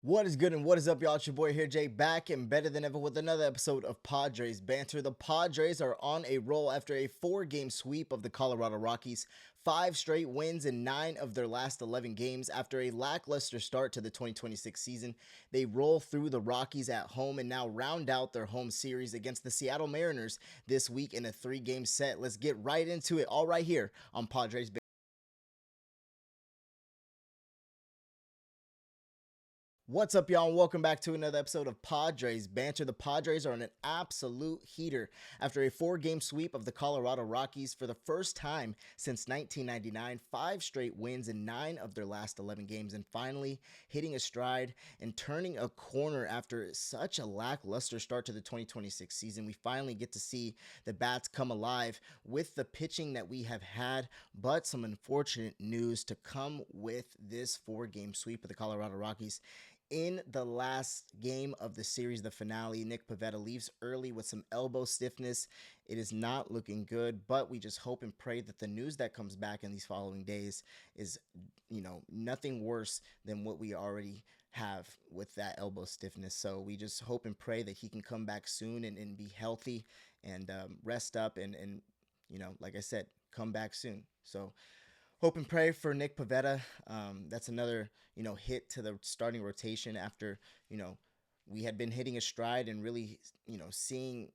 What is good and what is up, y'all? It's your boy here, Jay, back and better than ever with another episode of Padres Banter. The Padres are on a roll after a 4-game sweep of the Colorado Rockies, 5 straight wins in 9 of their last 11 games. After a lackluster start to the 2026 season, they roll through the Rockies at home and now round out their home series against the Seattle Mariners this week in a 3-game set. Let's get right into it, all right here on Padres Banter. What's up, y'all, and welcome back to another episode of Padres Banter. The Padres are on an absolute heater after a 4-game sweep of the Colorado Rockies for the first time since 1999. 5 straight wins in 9 of their last 11 games, and finally hitting a stride and turning a corner after such a lackluster start to the 2026 season. We finally get to see the bats come alive with the pitching that we have had, but some unfortunate news to come with this 4-game sweep of the Colorado Rockies. In the last game of the series, the finale, Nick Pivetta leaves early with some elbow stiffness. It is not looking good, but we just hope and pray that the news that comes back in these following days is, nothing worse than what we already have with that elbow stiffness. So we just hope and pray that he can come back soon and be healthy and rest up and like I said, come back soon. So hope and pray for Nick Pivetta. That's another, hit to the starting rotation after, we had been hitting a stride and really, seeing,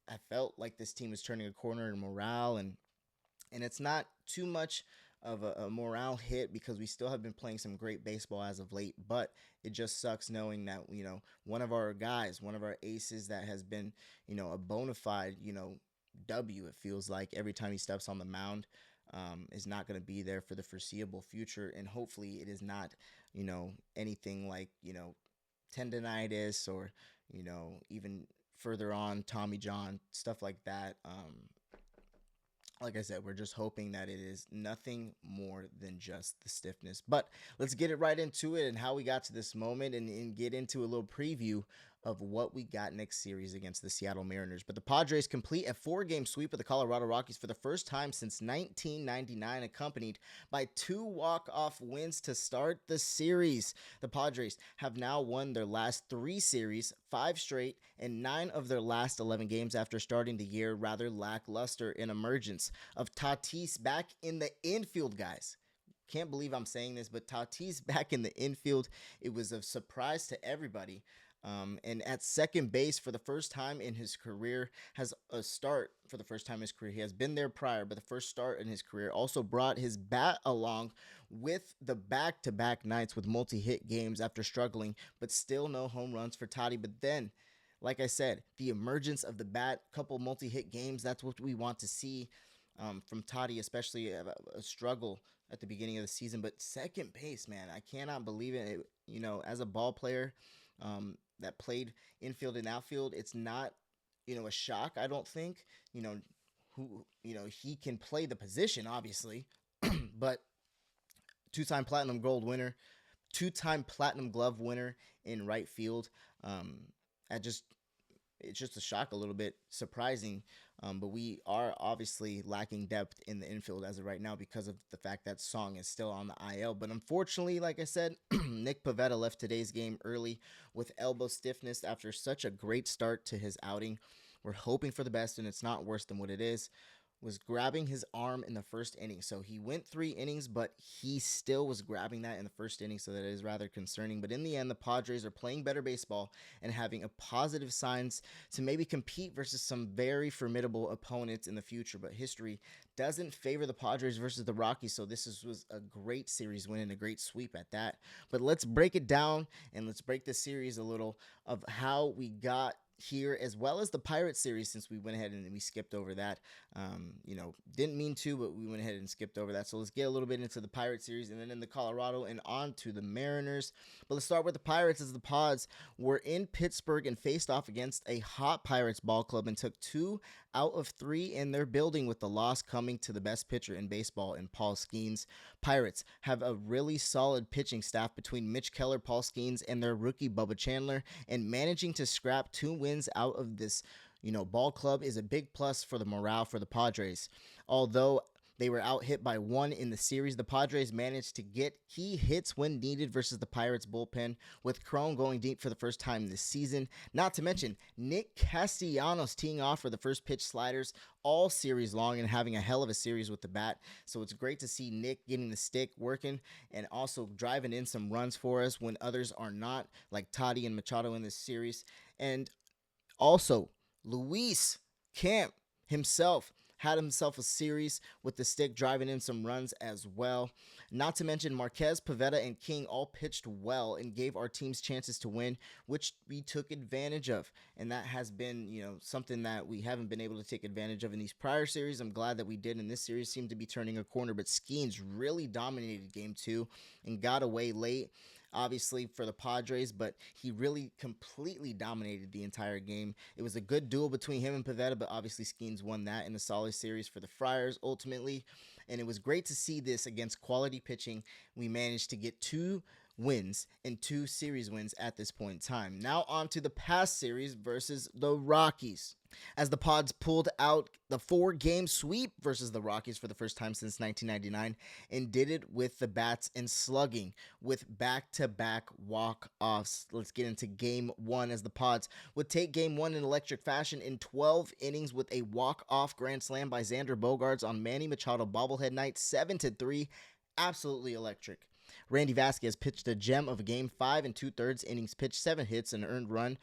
I felt like this team was turning a corner in morale and it's not too much of a morale hit because we still have been playing some great baseball as of late, but it just sucks knowing that, one of our guys, one of our aces that has been, a bona fide, W, it feels like every time he steps on the mound, is not going to be there for the foreseeable future. And hopefully it is not, anything like, tendonitis or, even further on, Tommy John, stuff like that. Like I said, we're just hoping that it is nothing more than just the stiffness. But let's get it right into it and how we got to this moment and get into a little preview of what we got next series against the Seattle Mariners. But the Padres complete a 4-game sweep of the Colorado Rockies for the first time since 1999, accompanied by 2 walk-off wins to start the series. The Padres have now won their last 3 series, 5 straight, and 9 of their last 11 games after starting the year rather lackluster. In emergence of Tatis back in the infield, guys. Can't believe I'm saying this, but Tatis back in the infield. It was a surprise to everybody. And at second base for the first time in his career, has a start for the first time in his career. He has been there prior, but the first start in his career also brought his bat along with the back-to-back nights with multi-hit games after struggling, but still no home runs for Toddy. But then, like I said, the emergence of the bat, couple multi-hit games, that's what we want to see from Toddy, especially a struggle at the beginning of the season. But second base, man, I cannot believe it. As a ball player, that played infield and outfield, it's not, a shock, I don't think. He can play the position, obviously, but two-time platinum gold winner, two-time platinum glove winner in right field. I just It's just a shock, a little bit surprising. But we are obviously lacking depth in the infield as of right now because of the fact that Song is still on the IL. But unfortunately, like I said, Nick Pivetta left today's game early with elbow stiffness after such a great start to his outing. We're hoping for the best, and it's not worse than what it is. Was grabbing his arm in the first inning. So he went 3 innings, but he still was grabbing that in the first inning, so that is rather concerning. But in the end, the Padres are playing better baseball and having a positive signs to maybe compete versus some very formidable opponents in the future. But history doesn't favor the Padres versus the Rockies, so was a great series win and a great sweep at that. But let's break it down and let's break the series a little of how we got here, as well as the Pirate series, since we went ahead and we skipped over that. Didn't mean to, but we went ahead and skipped over that. So let's get a little bit into the Pirate series and then in the Colorado and on to the Mariners. But let's start with the Pirates, as the Pods were in Pittsburgh and faced off against a hot Pirates ball club and took 2 out of 3 in their building, with the loss coming to the best pitcher in baseball in Paul Skeens. Pirates have a really solid pitching staff between Mitch Keller, Paul Skeens, and their rookie Bubba Chandler, and managing to scrap 2 wins out of this ball club is a big plus for the morale for the Padres. Although They were out hit by 1 in the series. The Padres managed to get key hits when needed versus the Pirates bullpen, with Crone going deep for the first time this season. Not to mention Nick Castellanos teeing off for the first pitch sliders all series long and having a hell of a series with the bat. So it's great to see Nick getting the stick working and also driving in some runs for us when others are not, like Toddy and Machado in this series. And also, Luis Camp himself had himself a series with the stick, driving in some runs as well. Not to mention Marquez, Pivetta, and King all pitched well and gave our teams chances to win, which we took advantage of. And that has been, something that we haven't been able to take advantage of in these prior series. I'm glad that we did, and this series seemed to be turning a corner. But Skeens really dominated game 2 and got away late, obviously, for the Padres, but he really completely dominated the entire game. It was a good duel between him and Pivetta, but obviously Skeens won that in a solid series for the Friars ultimately. And it was great to see this against quality pitching. We managed to get 2 wins and 2 series wins at this point in time. Now on to the past series versus the Rockies, as the Pods pulled out the 4-game sweep versus the Rockies for the first time since 1999 and did it with the bats and slugging with back-to-back walk-offs. Let's get into game 1, as the Pods would take game 1 in electric fashion in 12 innings with a walk-off grand slam by Xander Bogaerts on Manny Machado bobblehead night, 7-3. Absolutely electric. Randy Vasquez pitched a gem of a game, 5 2/3 innings pitched, 7 hits, and earned run,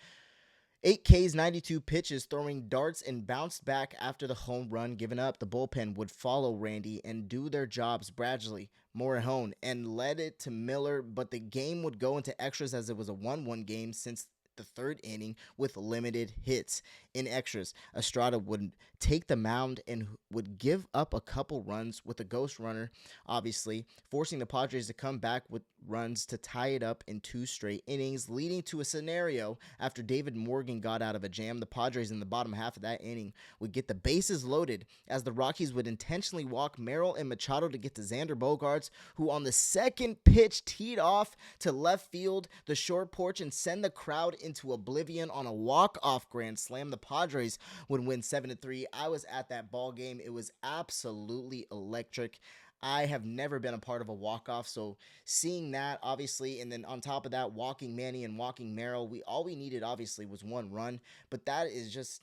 8 Ks, 92 pitches, throwing darts, and bounced back after the home run given up. The bullpen would follow Randy and do their jobs. Bradley, Morihone, and led it to Miller, but the game would go into extras as it was a 1-1 game since the 3rd inning with limited hits. In extras, Estrada would take the mound and would give up a couple runs with a ghost runner, obviously, forcing the Padres to come back with runs to tie it up in 2 straight innings, leading to a scenario after David Morgan got out of a jam. The Padres in the bottom half of that inning would get the bases loaded as the Rockies would intentionally walk Merrill and Machado to get to Xander Bogaerts, who on the 2nd pitch teed off to left field, the short porch, and send the crowd into oblivion on a walk-off grand slam. The Padres would win 7-3. I was at that ball game. It was absolutely electric. I have never been a part of a walk-off, so seeing that, obviously, and then on top of that, walking Manny and walking Merrill, all we needed, obviously, was 1 run, but that is just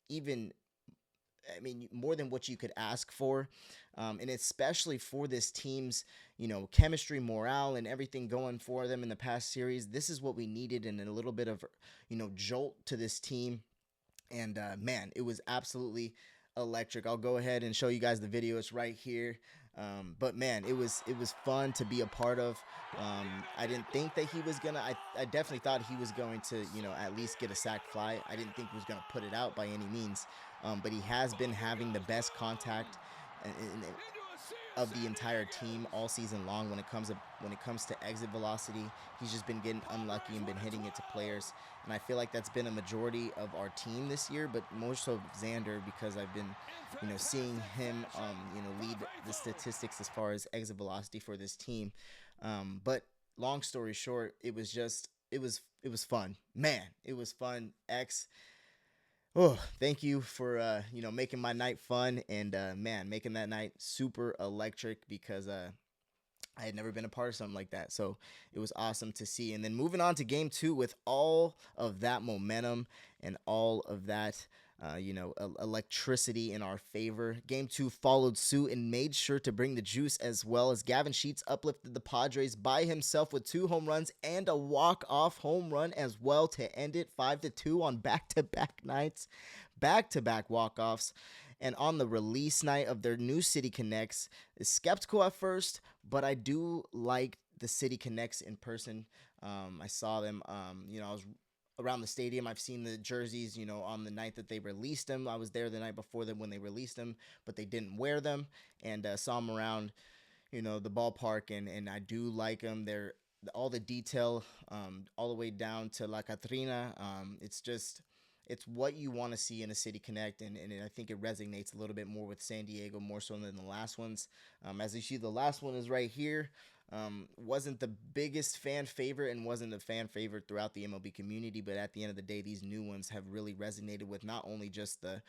even, more than what you could ask for, and especially for this team's, chemistry, morale, and everything going for them in the past series. This is what we needed, and a little bit of, jolt to this team. And man, it was absolutely electric. I'll go ahead and show you guys the video. It's right here. But man, it was fun to be a part of. I didn't think that he was gonna. I definitely thought he was going to, at least get a sac fly. I didn't think he was gonna put it out by any means. But he has been having the best contact of the entire team all season long when it comes to exit velocity. He's just been getting unlucky and been hitting it to players, and I feel like that's been a majority of our team this year, but more so Xander, because I've been seeing him lead the statistics as far as exit velocity for this team. But long story short, it was fun. Man, it was fun. Oh, thank you for, making my night fun and, man, making that night super electric, because I had never been a part of something like that. So it was awesome to see. And then moving on to game 2 with all of that momentum and all of that, electricity in our favor. Game 2 followed suit and made sure to bring the juice as well, as Gavin Sheets uplifted the Padres by himself with 2 home runs and a walk-off home run as well to end it 5-2 on back-to-back nights, back-to-back walk-offs. And on the release night of their new City Connects, is skeptical at first, but I do like the City Connects in person. I saw them, I was around the stadium. I've seen the jerseys, on the night that they released them. I was there the night before them when they released them, but they didn't wear them, and saw them around, the ballpark, and I do like them. They're all the detail, all the way down to La Catrina. It's what you want to see in a City Connect, and I think it resonates a little bit more with San Diego, more so than the last ones. As you see, the last one is right here. Wasn't the biggest fan favorite and wasn't a fan favorite throughout the MLB community, but at the end of the day, these new ones have really resonated with not only just the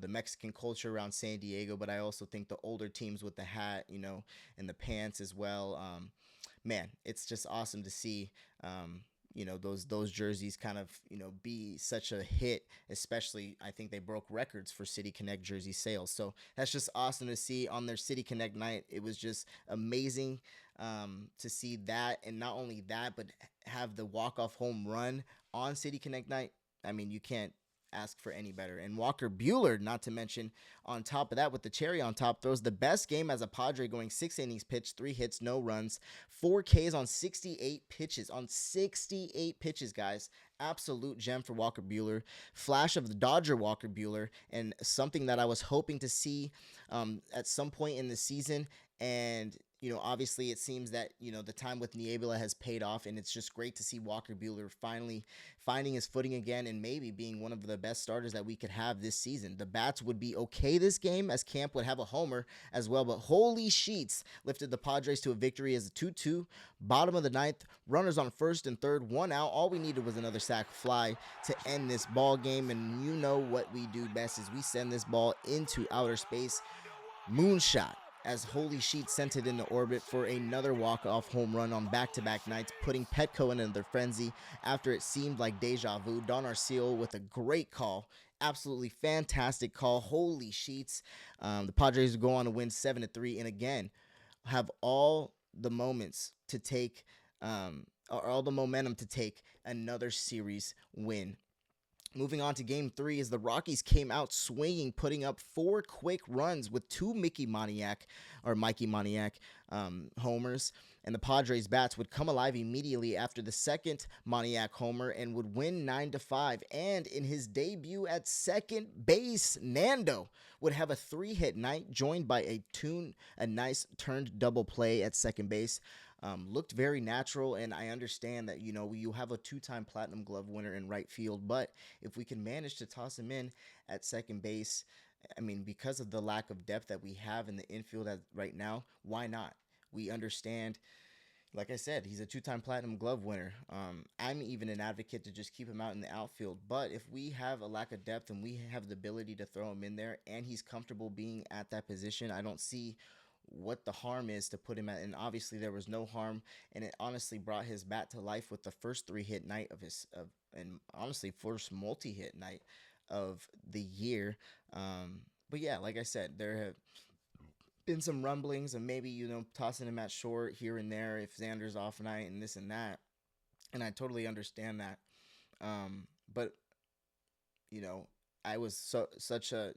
Mexican culture around San Diego, but I also think the older teams with the hat, and the pants as well. Man, it's just awesome to see. Those jerseys kind of be such a hit. Especially, I think they broke records for City Connect jersey sales. So that's just awesome to see on their City Connect night. It was just amazing to see that, and not only that, but have the walk off home run on City Connect night. I mean, you can't ask for any better. And Walker Bueller, not to mention, on top of that, with the cherry on top, throws the best game as a Padre, going 6 innings pitched, 3 hits, no runs, 4 Ks on 68 pitches. On 68 pitches, guys. Absolute gem for Walker Bueller. Flash of the Dodger Walker Bueller, and something that I was hoping to see at some point in the season. And obviously it seems that the time with Niebla has paid off, and it's just great to see Walker Bueller finally finding his footing again, and maybe being one of the best starters that we could have this season. The bats would be okay this game, as Camp would have a homer as well, but holy sheets, lifted the Padres to a victory as a 2-2. Bottom of the ninth, runners on first and third, 1 out. All we needed was another sac fly to end this ball game, and you know what we do best is we send this ball into outer space. Moonshot, as Holy Sheet sent it into orbit for another walk-off home run on back-to-back nights, putting Petco in another frenzy after it seemed like deja vu. Don Arceo with a great call. Absolutely fantastic call. Holy Sheets. The Padres go on to win 7-3, and again, have all the moments to take, or all the momentum to take another series win. Moving on to game 3, as the Rockies came out swinging, putting up 4 quick runs with 2 Mikey Moniak homers, and the Padres bats would come alive immediately after the second Moniak homer and would win 9-5. And in his debut at second base, Nando would have a 3-hit night, joined by a nice turned double play at second base. Looked very natural, and I understand that you have a 2-time Platinum Glove winner in right field, but if we can manage to toss him in at second base, I mean, because of the lack of depth that we have in the infield right now, why not? We understand. Like I said, he's a 2-time Platinum Glove winner. I'm even an advocate to just keep him out in the outfield. But if we have a lack of depth and we have the ability to throw him in there, and he's comfortable being at that position, I don't see what the harm is to put him at. And obviously there was no harm, and it honestly brought his bat to life with the first 3-hit night and honestly first multi-hit night of the year. But yeah, like I said, there have been some rumblings of maybe tossing him at short here and there if Xander's off night and this and that, and I totally understand that. But I was such a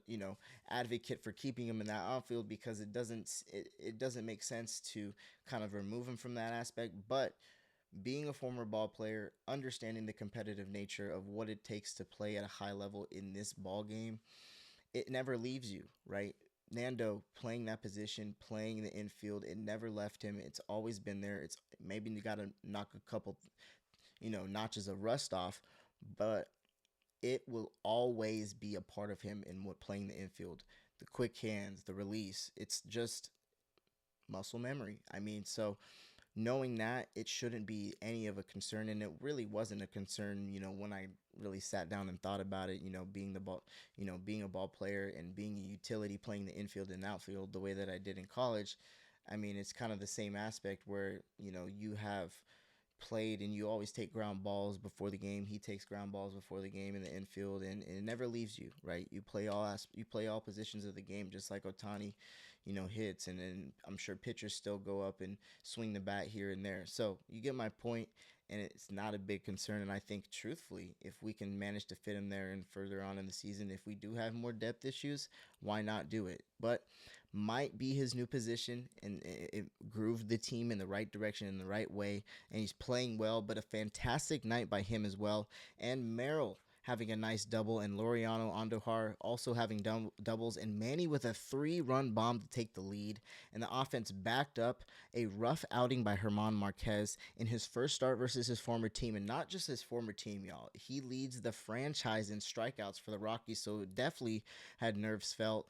advocate for keeping him in that outfield, because it doesn't make sense to kind of remove him from that aspect. But being a former ball player, understanding the competitive nature of what it takes to play at a high level in this ball game, it never leaves you, right? Nando playing that position, playing the infield, it never left him. It's always been there. It's maybe you got to knock a couple notches of rust off, but it will always be a part of him in what playing the infield. The quick hands, the release, it's just muscle memory. I mean, so knowing that, it shouldn't be any of a concern, and it really wasn't a concern, when I really sat down and thought about it, being being a ball player and being a utility, playing the infield and outfield the way that I did in college. I mean, it's kind of the same aspect where, you have played and you always take ground balls before the game. He takes ground balls before the game in the infield, and it never leaves you, right? You play all positions of the game, just like Ohtani, hits, and then I'm sure pitchers still go up and swing the bat here and there. So you get my point, and it's not a big concern. And I think, truthfully, if we can manage to fit him there and further on in the season, if we do have more depth issues, why not do it? But might be his new position, and it grooved the team in the right direction, in the right way, and he's playing well. But a fantastic night by him as well. And Merrill having a nice double, and Laureano Andujar also having doubles, and Manny with a 3-run bomb to take the lead. And the offense backed up a rough outing by German Marquez in his first start versus his former team, and not just his former team, y'all. He leads the franchise in strikeouts for the Rockies, so definitely had nerves felt,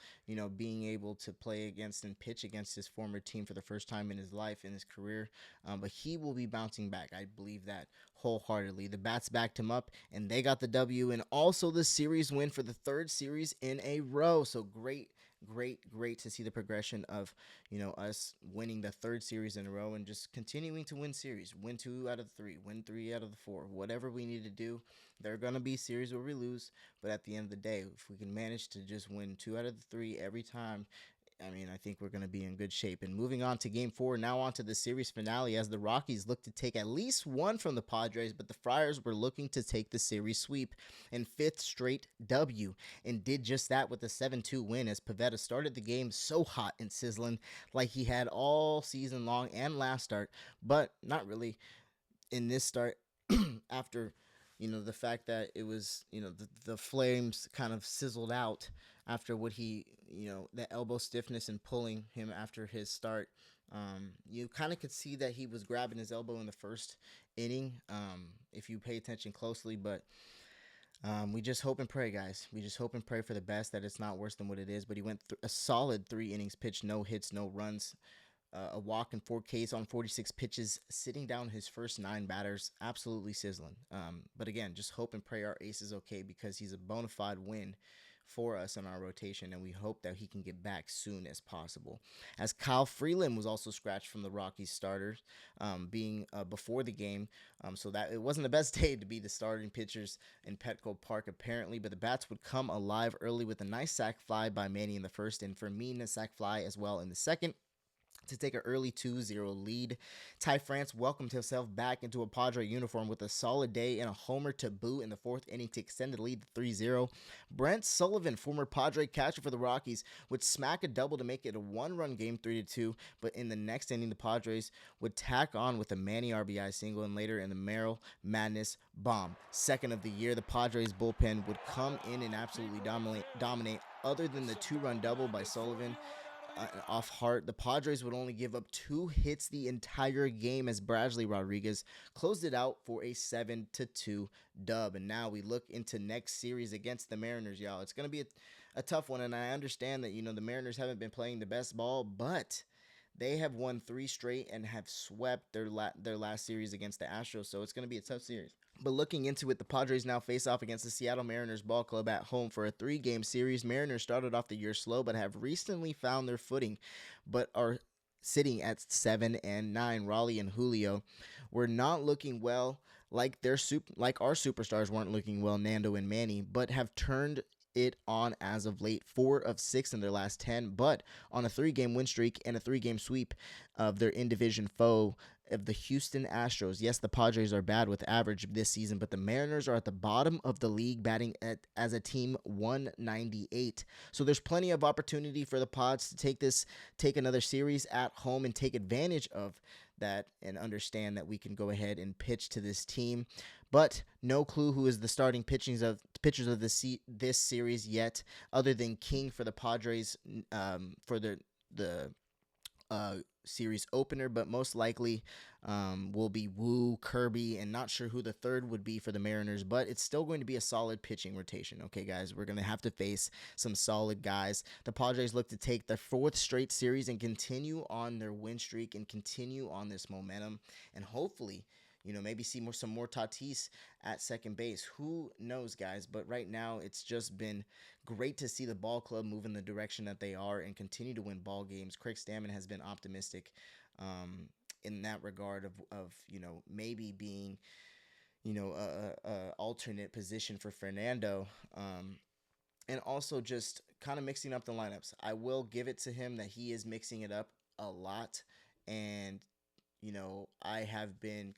being able to play against and pitch against his former team for the first time in his life, in his career. But he will be bouncing back. I believe that wholeheartedly. The Bats backed him up, and they got the W, and also the series win for the third series in a row. So great, great to see the progression of, us winning the third series in a row and just continuing to win series. Win 2 out of 3, win 3 out of the 4. Whatever we need to do. There are going to be series where we lose, but at the end of the day, if we can manage to just win 2 out of the 3 every time, I think we're going to be in good shape. And moving on to game 4, now on to the series finale, as the Rockies look to take at least one from the Padres, but the Friars were looking to take the series sweep and 5th straight W, and did just that with a 7-2 win, as Pivetta started the game so hot and sizzling like he had all season long and last start, but not really in this start after the fact that it was, the flames kind of sizzled out after what he, the elbow stiffness and pulling him after his start. You kind of could see that he was grabbing his elbow in the first inning, if you pay attention closely, but we just hope and pray, guys. We just hope and pray for the best, that it's not worse than what it is. But he went a solid 3 innings pitched, no hits, no runs, a walk and 4 Ks on 46 pitches, sitting down his first 9 batters. Absolutely sizzling. But again, just hope and pray our ace is okay, because he's a bona fide win for us in our rotation, and we hope that he can get back soon as possible. As Kyle Freeland was also scratched from the Rockies starters, being before the game, so that it wasn't the best day to be the starting pitchers in Petco Park apparently, but the Bats would come alive early with a nice sac fly by Manny in the first, and Fermin a sac fly as well in the second, to take an early 2-0 lead. Ty France welcomed himself back into a Padre uniform with a solid day and a homer to boot in the 4th inning to extend the lead to 3-0. Brent Sullivan, former Padre catcher for the Rockies, would smack a double to make it a 1-run game, 3-2, but in the next inning, the Padres would tack on with a Manny RBI single, and later in the Merrill Madness bomb. Second of the year, the Padres bullpen would come in and absolutely dominate. Other than the 2-run double by Sullivan, off Hart, the Padres would only give up 2 hits the entire game, as Bradley Rodriguez closed it out for a 7-2 dub. And now we look into next series against the Mariners, y'all. It's going to be a tough one, and I understand that, the Mariners haven't been playing the best ball, but they have won 3 straight and have swept their last series against the Astros, so it's going to be a tough series. But looking into it, the Padres now face off against the Seattle Mariners ball club at home for a 3-game series. Mariners started off the year slow, but have recently found their footing, but are sitting at 7-9. Raleigh and Julio were not looking well, like our superstars weren't looking well, Nando and Manny, but have turned it on as of late. 4 of 6 in their last 10, but on a 3-game win streak and a 3-game sweep of their in-division foe of the Houston Astros. Yes, the Padres are bad with average this season, but the Mariners are at the bottom of the league, batting as a team 198. So there's plenty of opportunity for the Pods to take another series at home and take advantage of that, and understand that we can go ahead and pitch to this team. But no clue who is the starting pitchers of this series yet, other than King for the Padres for the series opener, but most likely will be Wu, Kirby, and not sure who the third would be for the Mariners, but it's still going to be a solid pitching rotation. Okay, guys, we're going to have to face some solid guys. The Padres look to take their 4th straight series and continue on their win streak and continue on this momentum, and hopefully, maybe see some more Tatis at second base. Who knows, guys? But right now, it's just been great to see the ball club move in the direction that they are and continue to win ball games. Craig Stammen has been optimistic in that regard of maybe being, a alternate position for Fernando, and also just kind of mixing up the lineups. I will give it to him that he is mixing it up a lot, and I have been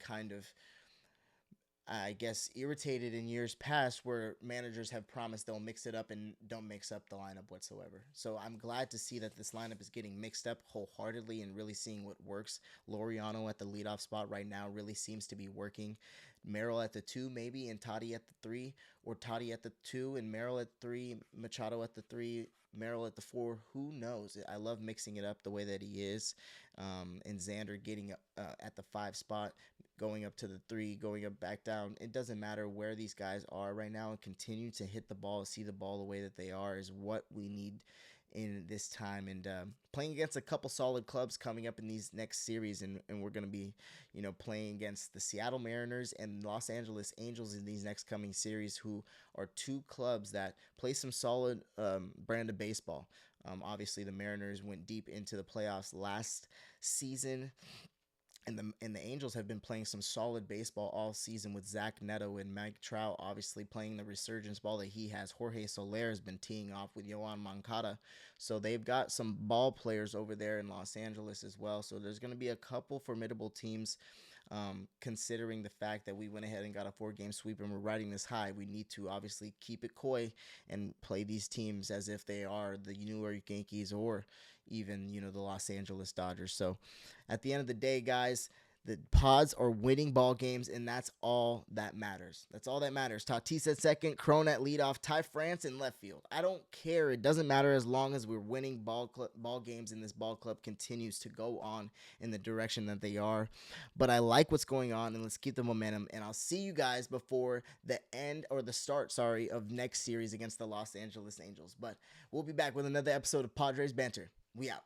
I guess, irritated in years past where managers have promised they'll mix it up and don't mix up the lineup whatsoever. So I'm glad to see that this lineup is getting mixed up wholeheartedly and really seeing what works. Loriano at the leadoff spot right now really seems to be working. Merrill at the 2 maybe, and Toddy at the 3, or Toddy at the 2 and Merrill at 3, Machado at the 3, Merrill at the 4. Who knows? I love mixing it up the way that he is. And Xander getting at the 5 spot, going up to the 3, going up back down. It doesn't matter where these guys are right now, and continue to hit the ball, see the ball the way that they are is what we need in this time. And playing against a couple solid clubs coming up in these next series, and we're going to be playing against the Seattle Mariners and Los Angeles Angels in these next coming series, who are two clubs that play some solid brand of baseball. Obviously the Mariners went deep into the playoffs last season, and the Angels have been playing some solid baseball all season with Zach Neto and Mike Trout obviously playing the resurgence ball that he has. Jorge Soler has been teeing off with Yoan Moncada. So they've got some ball players over there in Los Angeles as well. So there's going to be a couple formidable teams. Considering the fact that we went ahead and got a 4-game sweep and we're riding this high, we need to obviously keep it coy and play these teams as if they are the New York Yankees or even, the Los Angeles Dodgers. So at the end of the day, guys, the Pods are winning ball games, and that's all that matters. That's all that matters. Tatis at second, Crone at leadoff, Ty France in left field. I don't care. It doesn't matter as long as we're winning ball games and this ball club continues to go on in the direction that they are. But I like what's going on, and let's keep the momentum. And I'll see you guys before the start of next series against the Los Angeles Angels. But we'll be back with another episode of Padres Banter. We out.